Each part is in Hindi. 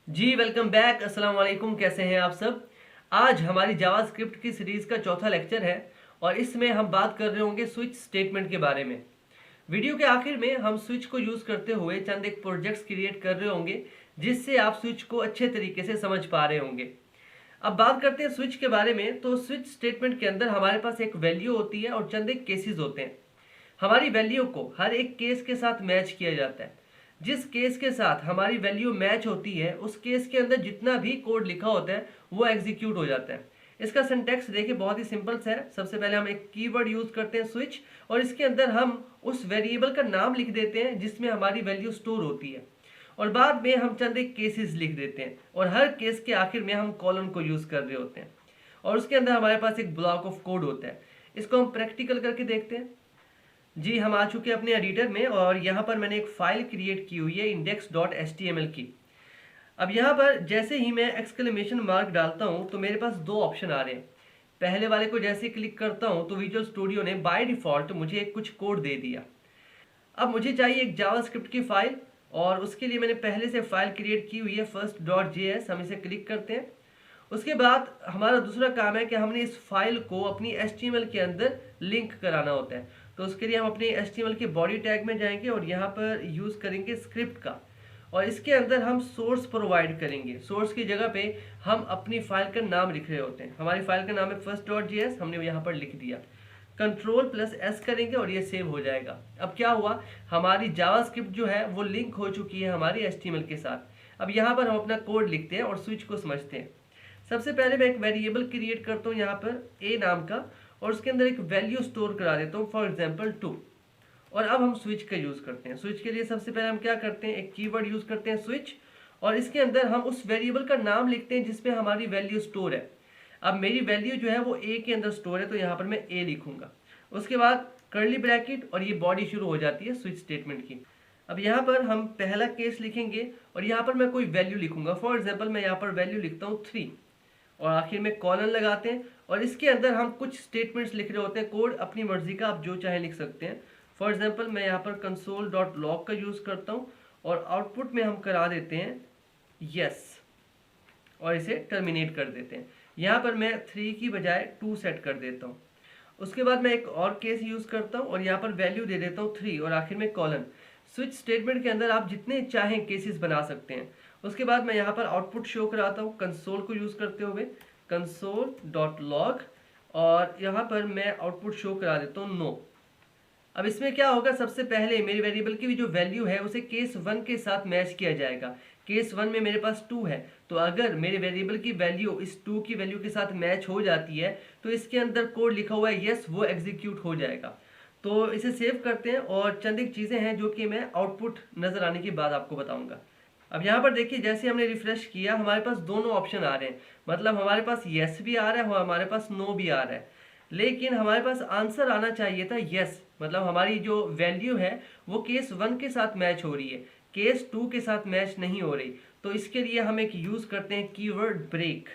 जी वेलकम बैक। अस्सलाम वालेकुम। कैसे हैं आप सब। आज हमारी जावास्क्रिप्ट की सीरीज़ का चौथा लेक्चर है और इसमें हम बात कर रहे होंगे स्विच स्टेटमेंट के बारे में। वीडियो के आखिर में हम स्विच को यूज़ करते हुए चंद एक प्रोजेक्ट्स क्रिएट कर रहे होंगे जिससे आप स्विच को अच्छे तरीके से समझ पा रहे होंगे। अब बात करते हैं स्विच के बारे में। तो स्विच स्टेटमेंट के अंदर हमारे पास एक वैल्यू होती है और चंद एक केसेस होते हैं। हमारी वैल्यू को हर एक केस के साथ मैच किया जाता है। जिस केस के साथ हमारी वैल्यू मैच होती है उस केस के अंदर जितना भी कोड लिखा होता है वो एग्जीक्यूट हो जाता है। इसका सिंटैक्स देखिए बहुत ही सिंपल सा है। सबसे पहले हम एक कीवर्ड यूज करते हैं स्विच, और इसके अंदर हम उस वेरिएबल का नाम लिख देते हैं जिसमें हमारी वैल्यू स्टोर होती है, और बाद में हम चंद एक केसेस लिख देते हैं और हर केस के आखिर में हम कॉलन को यूज कर रहे होते हैं और उसके अंदर हमारे पास एक ब्लॉक ऑफ कोड होता है। इसको हम प्रैक्टिकल करके देखते हैं। जी हम आ चुके हैं अपने एडिटर में और यहाँ पर मैंने एक फाइल क्रिएट की हुई है index.html की। अब यहाँ पर जैसे ही मैं एक्सक्लेमेशन मार्क डालता हूँ तो मेरे पास दो ऑप्शन आ रहे हैं। पहले वाले को जैसे क्लिक करता हूँ तो विजुअल स्टूडियो ने बाय डिफ़ॉल्ट मुझे एक कुछ कोड दे दिया। अब मुझे चाहिए एक जावास्क्रिप्ट की फाइल, और उसके लिए मैंने पहले से फाइल क्रिएट की हुई है first.js। हम इसे क्लिक करते हैं। उसके बाद हमारा दूसरा काम है कि हमने इस फाइल को अपनी HTML के अंदर लिंक कराना होता है। तो उसके लिए हम अपने HTML के बॉडी टैग में जाएंगे और यहाँ पर यूज़ करेंगे स्क्रिप्ट का, और इसके अंदर हम सोर्स प्रोवाइड करेंगे। सोर्स की जगह पे हम अपनी फाइल का नाम लिख रहे होते हैं। हमारी फाइल का नाम है first.js, हमने यहाँ पर लिख दिया। Ctrl+S करेंगे और ये सेव हो जाएगा। अब क्या हुआ, हमारी जावास्क्रिप्ट जो है वो लिंक हो चुकी है हमारी HTML के साथ। अब यहाँ पर हम अपना कोड लिखते हैं और स्विच को समझते हैं। सबसे पहले मैं एक वेरिएबल क्रिएट करता हूँ यहाँ पर a नाम का, और उसके अंदर एक वैल्यू स्टोर करा देता हूँ, फॉर एग्जाम्पल 2। और अब हम स्विच का यूज़ करते हैं। स्विच के लिए सबसे पहले हम क्या करते हैं, एक कीवर्ड यूज़ करते हैं स्विच, और इसके अंदर हम उस वेरिएबल का नाम लिखते हैं जिसमें हमारी वैल्यू स्टोर है। अब मेरी वैल्यू जो है वो a के अंदर स्टोर है तो यहाँ पर मैं a लिखूंगा। उसके बाद कर्ली ब्रैकेट और ये बॉडी शुरू हो जाती है स्विच स्टेटमेंट की। अब यहाँ पर हम पहला केस लिखेंगे और यहाँ पर मैं कोई वैल्यू लिखूंगा। फॉर एग्जाम्पल मैं यहाँ पर वैल्यू लिखता हूँ 3, और आखिर में कॉलन लगाते हैं, और इसके अंदर हम कुछ स्टेटमेंट्स लिख रहे होते हैं। कोड अपनी मर्जी का आप जो चाहे लिख सकते हैं। फॉर एग्जाम्पल मैं यहाँ पर console.log का यूज़ करता हूँ और आउटपुट में हम करा देते हैं यस, और इसे टर्मिनेट कर देते हैं। यहाँ पर मैं 3 की बजाय 2 सेट कर देता हूँ। उसके बाद मैं एक और केस यूज़ करता हूँ और यहाँ पर वैल्यू दे देता हूँ 3 और आखिर में कॉलन। स्विच स्टेटमेंट के अंदर आप जितने चाहें केसेस बना सकते हैं। उसके बाद मैं यहाँ पर आउटपुट शो कराता हूँ कंसोल को यूज़ करते हुए, console.log, और यहाँ पर मैं आउटपुट शो करा देता हूँ नो। अब इसमें क्या होगा, सबसे पहले मेरी वेरिएबल की भी जो वैल्यू है उसे केस 1 के साथ मैच किया जाएगा। केस 1 में मेरे पास 2 है, तो अगर मेरे वेरिएबल की वैल्यू इस 2 की वैल्यू के साथ मैच हो जाती है तो इसके अंदर कोड लिखा हुआ है यस, वो एग्जीक्यूट हो जाएगा। तो इसे सेव करते हैं और चंद एक चीज़ें हैं जो कि मैं आउटपुट नज़र आने के बाद आपको बताऊंगा। अब यहाँ पर देखिए जैसे हमने रिफ्रेश किया हमारे पास दोनों ऑप्शन आ रहे हैं। मतलब हमारे पास यस भी आ रहा है और हमारे पास नो भी आ रहा है, लेकिन हमारे पास आंसर आना चाहिए था यस। मतलब हमारी जो वैल्यू है वो केस 1 के साथ मैच हो रही है, केस 2 के साथ मैच नहीं हो रही। तो इसके लिए हम एक यूज़ करते हैं कीवर्ड ब्रेक,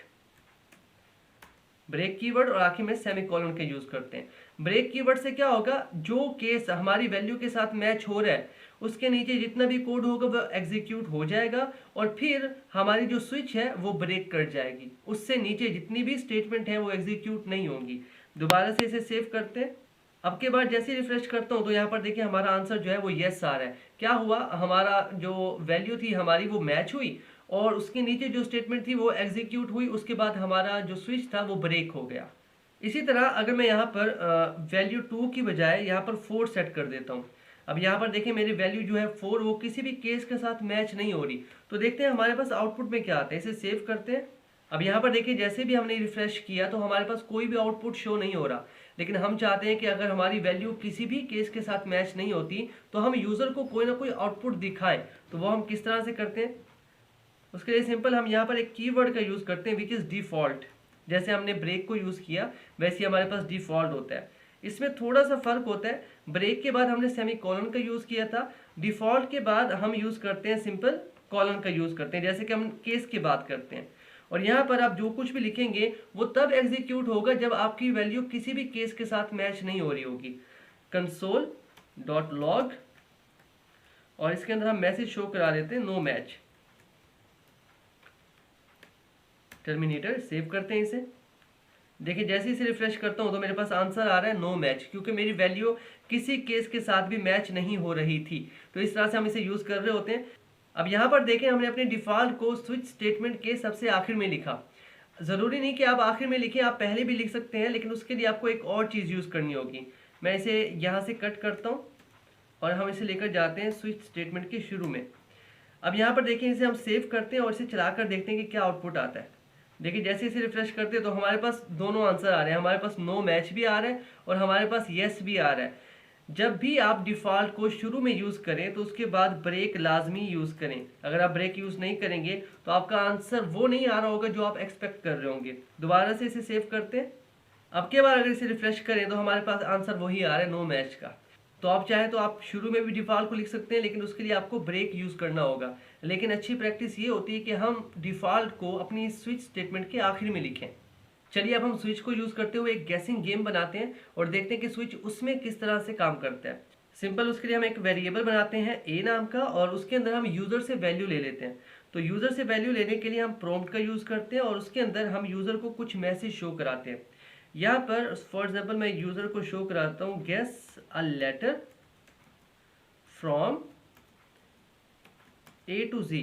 ब्रेक कीवर्ड, और आखिर में सेमीकोलन का यूज करते हैं। ब्रेक कीवर्ड से क्या होगा, जो केस हमारी वैल्यू के साथ मैच हो रहा है उसके नीचे जितना भी कोड होगा वो एग्जीक्यूट हो जाएगा, और फिर हमारी जो स्विच है वो ब्रेक कर जाएगी। उससे नीचे जितनी भी स्टेटमेंट है वो एग्जीक्यूट नहीं होंगी। दोबारा से इसे सेव करते हैं। अब के बाद जैसे रिफ्रेश करता हूँ तो यहाँ पर देखिए हमारा आंसर जो है वो यस आ रहा है। क्या हुआ, हमारा जो वैल्यू थी हमारी वो मैच हुई और उसके नीचे जो स्टेटमेंट थी वो एग्जीक्यूट हुई। उसके बाद हमारा जो स्विच था वो ब्रेक हो गया। इसी तरह अगर मैं यहाँ पर वैल्यू 2 की बजाय यहाँ पर 4 सेट कर देता हूँ। अब यहाँ पर देखिए मेरी वैल्यू जो है 4 वो किसी भी केस के साथ मैच नहीं हो रही। तो देखते हैं हमारे पास आउटपुट में क्या आता है। इसे सेव करते हैं। अब यहाँ पर देखिए जैसे भी हमने रिफ्रेश किया तो हमारे पास कोई भी आउटपुट शो नहीं हो रहा, लेकिन हम चाहते हैं कि अगर हमारी वैल्यू किसी भी केस के साथ मैच नहीं होती तो हम यूज़र को कोई ना कोई आउटपुट दिखाएं। तो वो हम किस तरह से करते हैं, उसके लिए सिंपल हम यहाँ पर एक कीवर्ड का यूज़ करते हैं विच इज़ डिफ़ॉल्ट। जैसे हमने ब्रेक को यूज़ किया वैसे ही हमारे पास डिफ़ॉल्ट होता है। इसमें थोड़ा सा फ़र्क होता है, ब्रेक के बाद हमने सेमी कॉलन का यूज़ किया था, डिफ़ॉल्ट के बाद हम यूज़ करते हैं सिंपल कॉलन का यूज़ करते हैं, जैसे कि हम केस की बात करते हैं। और यहाँ पर आप जो कुछ भी लिखेंगे वो तब एग्जीक्यूट होगा जब आपकी वैल्यू किसी भी केस के साथ मैच नहीं हो रही होगी। console.log, और इसके अंदर हम मैसेज शो करा देते हैं नो मैच। टर्मिनेटर, सेव करते हैं इसे। देखिए जैसे ही इसे रिफ्रेश करता हूँ तो मेरे पास आंसर आ रहा है नो मैच, क्योंकि मेरी वैल्यू किसी केस के साथ भी मैच नहीं हो रही थी। तो इस तरह से हम इसे यूज़ कर रहे होते हैं। अब यहाँ पर देखें, हमने अपने डिफ़ॉल्ट को स्विच स्टेटमेंट के सबसे आखिर में लिखा। ज़रूरी नहीं कि आप आखिर में लिखें, आप पहले भी लिख सकते हैं, लेकिन उसके लिए आपको एक और चीज़ यूज़ करनी होगी। मैं इसे यहाँ से कट करता हूँ और हम इसे लेकर जाते हैं स्विच स्टेटमेंट के शुरू में। अब यहाँ पर देखें, इसे हम सेव करते हैं और इसे चलाकर देखते हैं कि क्या आउटपुट आता है। देखिए जैसे इसे रिफ्रेश करते हैं तो हमारे पास दोनों आंसर आ रहे हैं। हमारे पास नो मैच भी आ रहा है और हमारे पास येस भी आ रहा है। जब भी आप डिफ़ॉल्ट को शुरू में यूज़ करें तो उसके बाद ब्रेक लाजमी यूज़ करें। अगर आप ब्रेक यूज़ नहीं करेंगे तो आपका आंसर वो नहीं आ रहा होगा जो आप एक्सपेक्ट कर रहे होंगे। दोबारा से इसे सेव करते हैं। अब के बार अगर इसे रिफ्रेश करें तो हमारे पास आंसर वही आ रहा है, नो मैच का। तो आप चाहें तो आप शुरू में भी डिफ़ॉल्ट को लिख सकते हैं, लेकिन उसके लिए आपको ब्रेक यूज़ करना होगा। लेकिन अच्छी प्रैक्टिस ये होती है कि हम डिफ़ॉल्ट को अपनी स्विच स्टेटमेंट के आखिर में लिखें। चलिए अब हम स्विच को यूज़ करते हुए एक गैसिंग गेम बनाते हैं और देखते हैं कि स्विच उसमें किस तरह से काम करता है। सिंपल, उसके लिए हम एक वेरिएबल बनाते हैं ए नाम का और उसके अंदर हम यूज़र से वैल्यू ले लेते हैं। तो यूज़र से वैल्यू लेने के लिए हम प्रॉम्प्ट का यूज़ करते हैं और उसके अंदर हम यूज़र को कुछ मैसेज शो कराते हैं। यहाँ पर फॉर एग्जाम्पल मैं यूज़र को शो कराता हूँ guess a letter from A to G,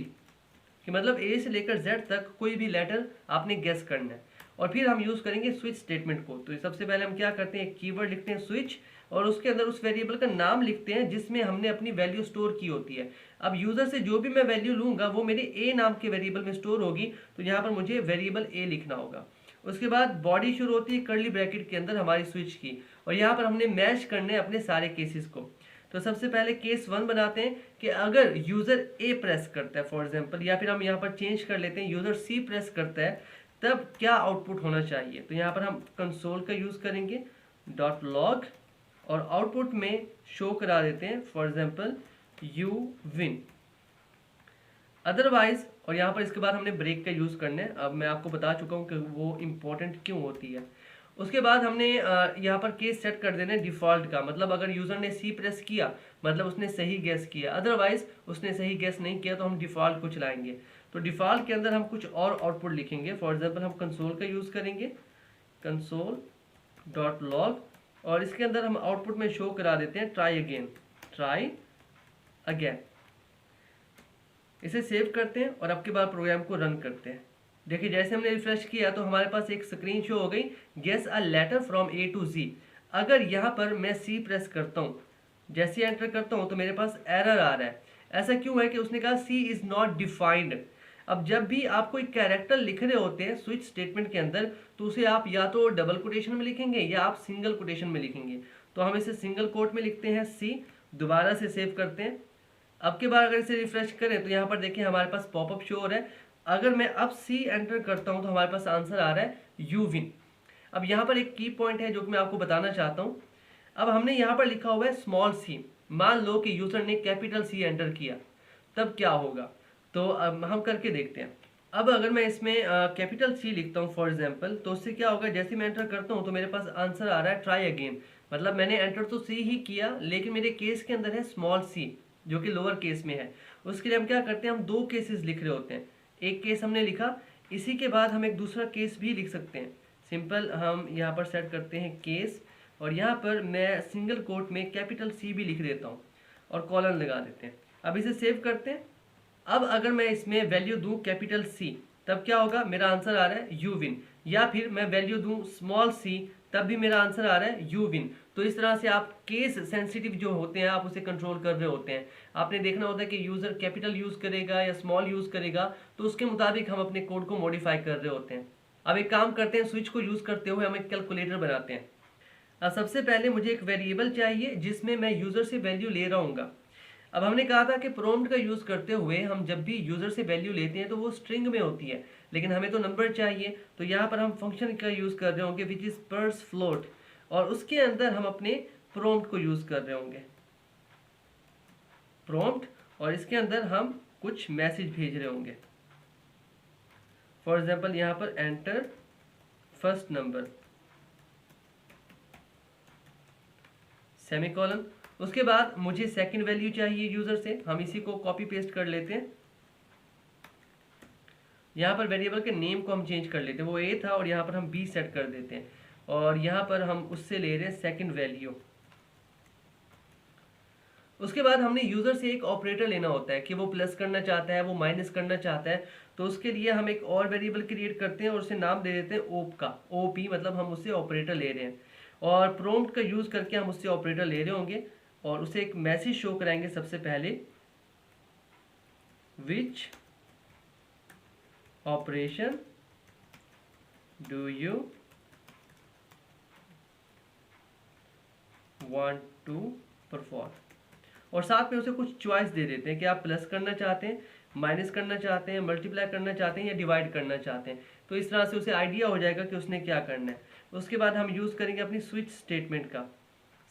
कि मतलब ए से लेकर जेड तक कोई भी लेटर आपने गेस करना है। और फिर हम यूज़ करेंगे स्विच स्टेटमेंट को। तो सबसे पहले हम क्या करते हैं, एक कीवर्ड लिखते हैं स्विच और उसके अंदर उस वेरिएबल का नाम लिखते हैं जिसमें हमने अपनी वैल्यू स्टोर की होती है। अब यूज़र से जो भी मैं वैल्यू लूँगा वो मेरे ए नाम के वेरिएबल में स्टोर होगी, तो यहाँ पर मुझे वेरिएबल ए लिखना होगा। उसके बाद बॉडी शुरू होती है कर्ली ब्रैकेट के अंदर हमारी स्विच की, और यहाँ पर हमने मैच करने हैं अपने सारे केसेस को। तो सबसे पहले केस 1 बनाते हैं कि अगर यूज़र ए प्रेस करता है फॉर एग्जांपल, या फिर हम यहाँ पर चेंज कर लेते हैं यूज़र सी प्रेस करता है, तब क्या आउटपुट होना चाहिए। तो यहाँ पर हम कंसोल का यूज़ करेंगे .log और आउटपुट में शो करा देते हैं for example you win otherwise. और यहाँ पर इसके बाद हमने ब्रेक का यूज़ करना है। अब मैं आपको बता चुका हूँ कि वो इम्पोर्टेंट क्यों होती है। उसके बाद हमने यहाँ पर केस सेट कर देना है डिफ़ॉल्ट का, मतलब अगर यूज़र ने सी प्रेस किया मतलब उसने सही गैस किया, अदरवाइज उसने सही गैस नहीं किया तो हम डिफ़ॉल्ट को चलाएंगे। तो डिफ़ॉल्ट के अंदर हम कुछ और आउटपुट लिखेंगे। फॉर एग्जांपल हम कंसोल का यूज़ करेंगे console.log और इसके अंदर हम आउटपुट में शो करा देते हैं ट्राई अगेन। इसे सेव करते हैं और अब के बाद प्रोग्राम को रन करते हैं। देखिए जैसे हमने रिफ्रेश किया तो हमारे पास एक स्क्रीन शो हो गई guess a letter from A to G. अगर यहाँ पर मैं सी प्रेस करता हूँ, जैसे एंटर करता हूँ तो मेरे पास एरर आ रहा है। ऐसा क्यों है कि उसने कहा सी इज़ नॉट डिफाइंड। अब जब भी आप कोई कैरेक्टर लिख रहे होते हैं स्विच स्टेटमेंट के अंदर तो उसे आप या तो डबल कोटेशन में लिखेंगे या आप सिंगल कोटेशन में लिखेंगे। तो हम इसे सिंगल कोट में लिखते हैं सी, दोबारा से सेव करते हैं। अब के बाद अगर इसे रिफ्रेश करें तो यहाँ पर देखिए हमारे पास पॉपअप शो हो रहा है। अगर मैं अब सी एंटर करता हूँ तो हमारे पास आंसर आ रहा है यू विन। अब यहाँ पर एक की पॉइंट है जो कि मैं आपको बताना चाहता हूँ। अब हमने यहाँ पर लिखा हुआ है स्मॉल सी, मान लो कि यूज़र ने कैपिटल सी एंटर किया, तब क्या होगा। तो अब हम करके देखते हैं। अब अगर मैं इसमें कैपिटल सी लिखता हूँ फॉर एग्जांपल, तो उससे क्या होगा, जैसे मैं एंटर करता हूँ तो मेरे पास आंसर आ रहा है ट्राई अगेन। मतलब मैंने एंटर तो सी ही किया लेकिन मेरे केस के अंदर है स्मॉल सी जो कि लोअर केस में है। उसके लिए हम क्या करते हैं, हम दो केसेस लिख रहे होते हैं। एक केस हमने लिखा, इसी के बाद हम एक दूसरा केस भी लिख सकते हैं। सिंपल हम यहाँ पर सेट करते हैं केस और यहाँ पर मैं सिंगल कोट में कैपिटल सी भी लिख देता हूँ और कॉलन लगा देते हैं। अब इसे सेव करते हैं। अब अगर मैं इसमें वैल्यू दूं कैपिटल सी तब क्या होगा, मेरा आंसर आ रहा है यू विन। या फिर मैं वैल्यू दूं स्मॉल सी तब भी मेरा आंसर आ रहा है यू विन। तो इस तरह से आप केस सेंसिटिव जो होते हैं आप उसे कंट्रोल कर रहे होते हैं। आपने देखना होता है कि यूज़र कैपिटल यूज़ करेगा या स्मॉल यूज़ करेगा, तो उसके मुताबिक हम अपने कोड को मॉडिफाई कर रहे होते हैं। अब एक काम करते हैं, स्विच को यूज़ करते हुए हम एक कैलकुलेटर बनाते हैं। अब सबसे पहले मुझे एक वेरिएबल चाहिए जिसमें मैं यूज़र से वैल्यू ले रहा हूँ। अब हमने कहा था कि प्रॉम्प्ट का यूज़ करते हुए हम जब भी यूज़र से वैल्यू लेते हैं तो वो स्ट्रिंग में होती है, लेकिन हमें तो नंबर चाहिए। तो यहाँ पर हम फंक्शन का यूज़ कर रहे होंगे विच इज़ पर्स फ्लोट, और उसके अंदर हम अपने प्रॉम्प्ट को यूज़ कर रहे होंगे प्रॉम्प्ट, और इसके अंदर हम कुछ मैसेज भेज रहे होंगे। फॉर एग्जाम्पल यहाँ पर एंटर फर्स्ट नंबर सेमीकोलन। उसके बाद मुझे सेकंड वैल्यू चाहिए यूज़र से, हम इसी को कॉपी पेस्ट कर लेते हैं। यहाँ पर वेरिएबल के नेम को हम चेंज कर लेते हैं, वो ए था और यहाँ पर हम बी सेट कर देते हैं, और यहाँ पर हम उससे ले रहे हैं सेकंड वैल्यू। उसके बाद हमने यूज़र से एक ऑपरेटर लेना होता है कि वो प्लस करना चाहता है, वो माइनस करना चाहता है, तो उसके लिए हम एक और वेरिएबल क्रिएट करते हैं और उसे नाम दे देते हैं ओप का, ओपी, मतलब हम उससे ऑपरेटर ले रहे हैं, और प्रॉम्प्ट का यूज़ करके हम उससे ऑपरेटर ले रहे होंगे और उसे एक मैसेज शो कराएंगे सबसे पहले, which operation do you want to perform, और साथ में उसे कुछ चॉइस दे देते हैं कि आप प्लस करना चाहते हैं, माइनस करना चाहते हैं, मल्टीप्लाई करना चाहते हैं या डिवाइड करना चाहते हैं। तो इस तरह से उसे आइडिया हो जाएगा कि उसने क्या करना है। उसके बाद हम यूज़ करेंगे अपनी स्विच स्टेटमेंट का,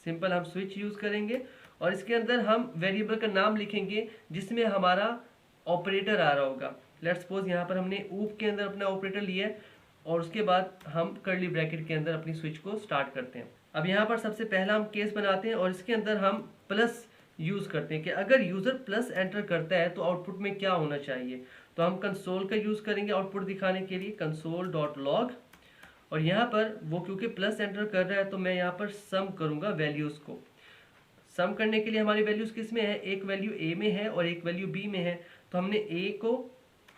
सिंपल हम स्विच यूज़ करेंगे और इसके अंदर हम वेरिएबल का नाम लिखेंगे जिसमें हमारा ऑपरेटर आ रहा होगा। लेट्स सपोज यहाँ पर हमने ऊप के अंदर अपना ऑपरेटर लिया है और उसके बाद हम कर्ली ब्रैकेट के अंदर अपनी स्विच को स्टार्ट करते हैं। अब यहाँ पर सबसे पहला हम केस बनाते हैं और इसके अंदर हम प्लस यूज़ करते हैं कि अगर यूज़र प्लस एंटर करता है तो आउटपुट में क्या होना चाहिए। तो हम कंसोल का यूज़ करेंगे आउटपुट दिखाने के लिए, कंसोल डॉट लॉग, और यहाँ पर वो क्योंकि प्लस एंटर कर रहा है तो मैं यहाँ पर सम करूँगा वैल्यूज़ को। सम करने के लिए हमारी वैल्यूज़ किस में है, एक वैल्यू ए में है और एक वैल्यू बी में है, तो हमने ए को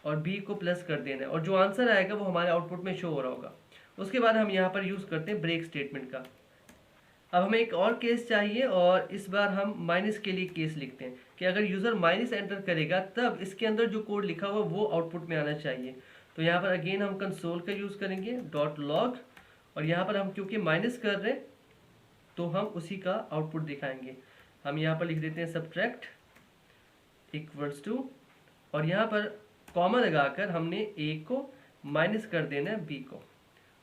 और बी को प्लस कर देना है और जो आंसर आएगा वो हमारे आउटपुट में शो हो रहा होगा। उसके बाद हम यहाँ पर यूज़ करते हैं ब्रेक स्टेटमेंट का। अब हमें एक और केस चाहिए और इस बार हम माइनस के लिए केस लिखते हैं कि अगर यूज़र माइनस एंटर करेगा तब इसके अंदर जो कोड लिखा हुआ वो आउटपुट में आना चाहिए। तो यहाँ पर अगेन हम कंसोल का यूज़ करेंगे डॉट लॉग, और यहाँ पर हम क्योंकि माइनस कर रहे हैं तो हम उसी का आउटपुट दिखाएंगे। हम यहाँ पर लिख देते हैं सब्ट्रैक्ट इक्वल्स टू, और यहाँ पर कॉमा लगाकर हमने ए को माइनस कर देना है बी को,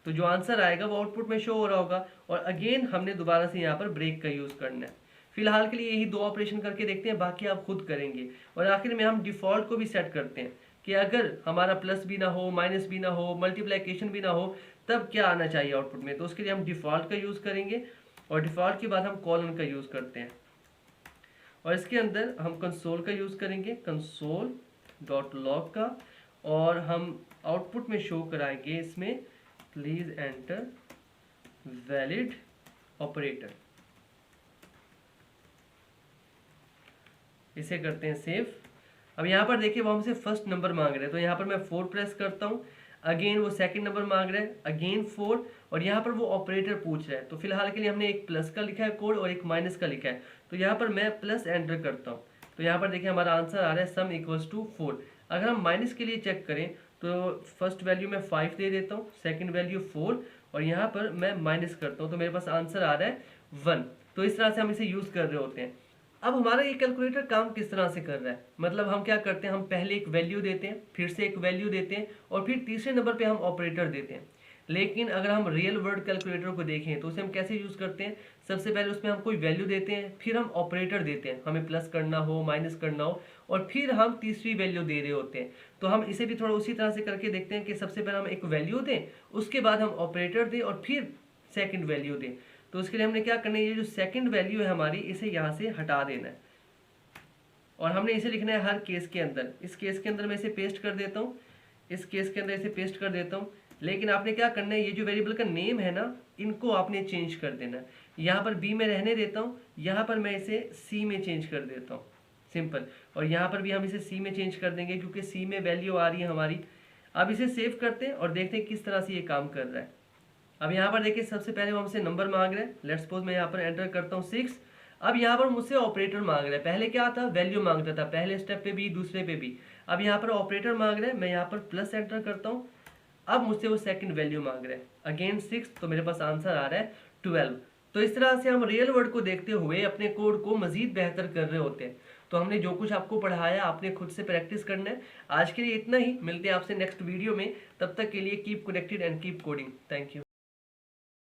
तो जो आंसर आएगा वो आउटपुट में शो हो रहा होगा। और अगेन हमने दोबारा से यहाँ पर ब्रेक का यूज़ करना है। फिलहाल के लिए यही दो ऑपरेशन करके देखते हैं, बाकी आप खुद करेंगे। और आखिर में हम डिफ़ॉल्ट को भी सेट करते हैं कि अगर हमारा प्लस भी ना हो, माइनस भी ना हो, मल्टीप्लिकेशन भी ना हो, तब क्या आना चाहिए आउटपुट में। तो उसके लिए हम डिफ़ॉल्ट का यूज़ करेंगे और डिफ़ॉल्ट के बाद हम कॉलन का यूज़ करते हैं और इसके अंदर हम कंसोल का यूज़ करेंगे, कंसोल डॉट लॉग का, और हम आउटपुट में शो कराएंगे इसमें प्लीज एंटर वैलिड ऑपरेटर। इसे करते हैं सेव। अब यहाँ पर देखिए वो हमसे फर्स्ट नंबर मांग रहे हैं, तो यहाँ पर मैं 4 प्रेस करता हूँ, अगेन वो सेकंड नंबर मांग रहे हैं, अगेन 4, और यहाँ पर वो ऑपरेटर पूछ रहा है। तो फिलहाल के लिए हमने एक प्लस का लिखा है कोड और एक माइनस का लिखा है, तो यहाँ पर मैं प्लस एंटर करता हूँ। तो यहाँ पर देखिए हमारा आंसर आ रहा है सम इक्वल्स टू 4। अगर हम माइनस के लिए चेक करें तो फर्स्ट वैल्यू मैं 5 दे देता हूँ, सेकंड वैल्यू 4, और यहाँ पर मैं माइनस करता हूँ तो मेरे पास आंसर आ रहा है 1। तो इस तरह से हम इसे यूज़ कर रहे होते हैं। अब हमारा ये कैलकुलेटर काम किस तरह से कर रहा है, मतलब हम क्या करते हैं, हम पहले एक वैल्यू देते हैं, फिर से एक वैल्यू देते हैं और फिर तीसरे नंबर पे हम ऑपरेटर देते हैं। लेकिन अगर हम रियल वर्ड कैलकुलेटर को देखें तो उसे हम कैसे यूज़ करते हैं, सबसे पहले उसमें हम कोई वैल्यू देते हैं, फिर हम ऑपरेटर देते हैं, हमें प्लस करना हो, माइनस करना हो, और फिर हम तीसरी वैल्यू दे रहे होते हैं। तो हम इसे भी थोड़ा उसी तरह से करके देखते हैं कि सबसे पहले हम एक वैल्यू दें, उसके बाद हम ऑपरेटर दें और फिर सेकेंड वैल्यू दें। तो उसके लिए हमने क्या करना है, ये जो सेकेंड वैल्यू है हमारी, इसे यहाँ से हटा देना है और हमने इसे लिखना है हर केस के अंदर। इस केस के अंदर मैं इसे पेस्ट कर देता हूँ, इस केस के अंदर इसे पेस्ट कर देता हूँ। लेकिन आपने क्या करना है, ये जो वेरिएबल का नेम है ना, इनको आपने चेंज कर देना है। यहाँ पर बी में रहने देता हूँ, यहाँ पर मैं इसे सी में चेंज कर देता हूँ, सिंपल। और यहाँ पर भी हम इसे सी में चेंज कर देंगे क्योंकि सी में वैल्यू आ रही है हमारी। अब इसे सेव करते हैं और देखते हैं किस तरह से ये काम कर रहा है। अब यहाँ पर देखिए सबसे पहले वो हमसे नंबर मांग रहे हैं। लेट्स सपोज मैं यहाँ पर एंटर करता हूँ 6। अब यहाँ पर मुझसे ऑपरेटर मांग रहा है, पहले क्या था, वैल्यू मांगता था, पहले स्टेप पे भी दूसरे पे भी। अब यहाँ पर ऑपरेटर मांग रहे हैं, मैं यहाँ पर प्लस एंटर करता हूँ, अब मुझसे वो सेकंड वैल्यू मांग रहे हैं, अगेन 6, तो मेरे पास आंसर आ रहा है 12। तो इस तरह से हम रियल वर्ड को देखते हुए अपने कोड को मजीद बेहतर कर रहे होते हैं। तो हमने जो कुछ आपको पढ़ाया आपने खुद से प्रैक्टिस करना है। आज के लिए इतना ही, मिलते हैं आपसे नेक्स्ट वीडियो में। तब तक के लिए keep connected and keep coding. Thank you.